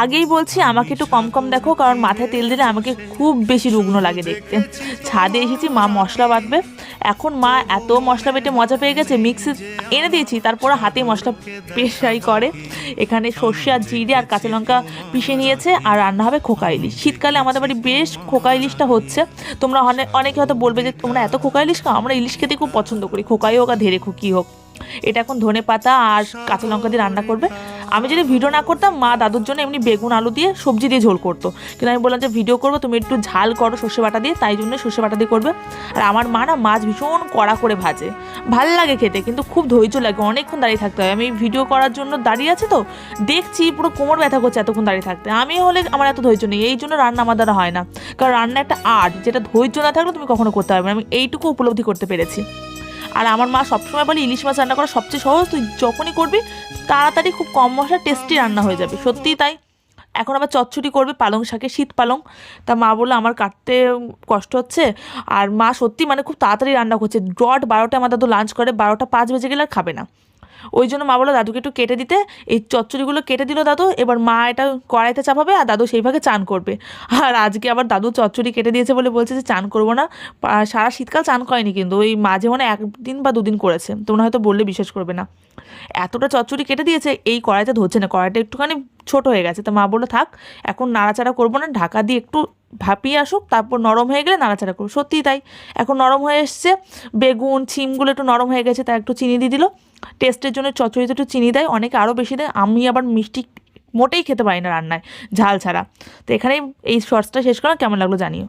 আগেই বলছি আমাকে একটু কম কম দেখো, কারণ মাথায় তেল দিলে আমাকে খুব বেশি রুগ্ন লাগে দেখতে। ছাদে এসেছি, মা মশলা বাটবে। এখন মা এত মশলা বেটে মজা পেয়ে গেছে, মিক্সি এনে দিয়েছি তারপরে হাতে মশলা পেশাই করে। এখানে সর্ষে আর জিরে আর কাঁচা লঙ্কা পিষে নিয়েছে, আর রান্না হবে খোকা ইলিশ। শীতকালে আমাদের বাড়ি বেশ খোকা ইলিশটা হচ্ছে। তোমরা অনেকে হয়তো বলবে যে তোমরা এত খোকা ইলিশ খাও, আমরা ইলিশ খেতে খুব পছন্দ করি, খোকাই হোক আর ধেরে খুকি হোক। এটা এখন ধনে পাতা আর কাঁচা লঙ্কা দিয়ে রান্না করবে। আমি যদি ভিডিও না করতাম, মা দাদুর জন্য এমনি বেগুন আলু দিয়ে সবজি দিয়ে ঝোল করতো, কিন্তু আমি বললাম যে ভিডিও করবো, তুমি একটু ঝাল করো সর্ষে বাটা দিয়ে, তাই জন্য সর্ষে বাটা দিয়ে করবে। আর আমার মা না মাছ ভীষণ কড়া করে ভাজে, ভাল লাগে খেতে, কিন্তু খুব ধৈর্য লাগে, অনেকক্ষণ দাঁড়িয়ে থাকতে হয়। আমি ভিডিও করার জন্য দাঁড়িয়ে আছি তো, দেখছি পুরো কোমর ব্যথা করছে এতক্ষণ দাঁড়িয়ে থাকতে। আমি হলে আমার এত ধৈর্য নেই, এই জন্য রান্না আমার দ্বারা হয় না। কারণ রান্না একটা আর্ট, যেটা ধৈর্য না থাকলে তুমি কখনো করতে পারবে না। আমি এইটুকু উপলব্ধি করতে পেরেছি। আর আমার মা সবসময় বলে ইলিশ মাছ রান্না করা সবচেয়ে সহজ, তুই যখনই করবি তাড়াতাড়ি খুব কম মশলা টেস্টি রান্না হয়ে যাবে। সত্যিই তাই। এখন আবার চচ্চড়ি করবে পালং শাকে, শীত পালং। তা মা বললো আমার কাটতে কষ্ট হচ্ছে, আর মা সত্যি মানে খুব তাড়াতাড়ি রান্না করছে। ডট 12টা আমার দাদু লাঞ্চ করে, 12টা 5 বেজে গেলে আর খাবে না। ওই জন্য মা বললো দাদুকে একটু কেটে দিতে। এই চচ্চড়িগুলো কেটে দিল দাদু, এবার মা এটা কড়াইতে চাপাবে আর দাদু সেই ভাগে চান করবে। আর আজকে আবার দাদু চচ্চড়ি কেটে দিয়েছে বলে বলছে যে চান করবো না। সারা শীতকাল চান করেনি, কিন্তু ওই মাঝে মানে 1 দিন বা 2 দিন করেছে। তোমরা হয়তো বললে বিশ্বাস করবে না, এতটা চচ্চড়ি কেটে দিয়েছে, এই কড়াইতে ধরছে না, কড়াইটা একটুখানি ছোট হয়ে গেছে। তো মা বললো থাক, এখন নাড়াচাড়া করবো না, ঢাকা দিয়ে একটু ভাপিয়ে আসুক, তারপর নরম হয়ে গেলে নাড়াচাড়া করবো। সত্যিই তাই, এখন নরম হয়ে এসছে। বেগুন ছিমগুলো একটু নরম হয়ে গেছে, তাই একটু চিনি দিয়ে দিল। টেস্টের জন্য চচ্চড়িতে একটু চিনি দেয়, অনেকে আরও বেশি দেয়। আমি আবার মিষ্টি মোটেই খেতে পারি না রান্নায় ঝাল ছাড়া। তো এখানেই এই শর্টসটা শেষ করা, কেমন লাগলো জানিও।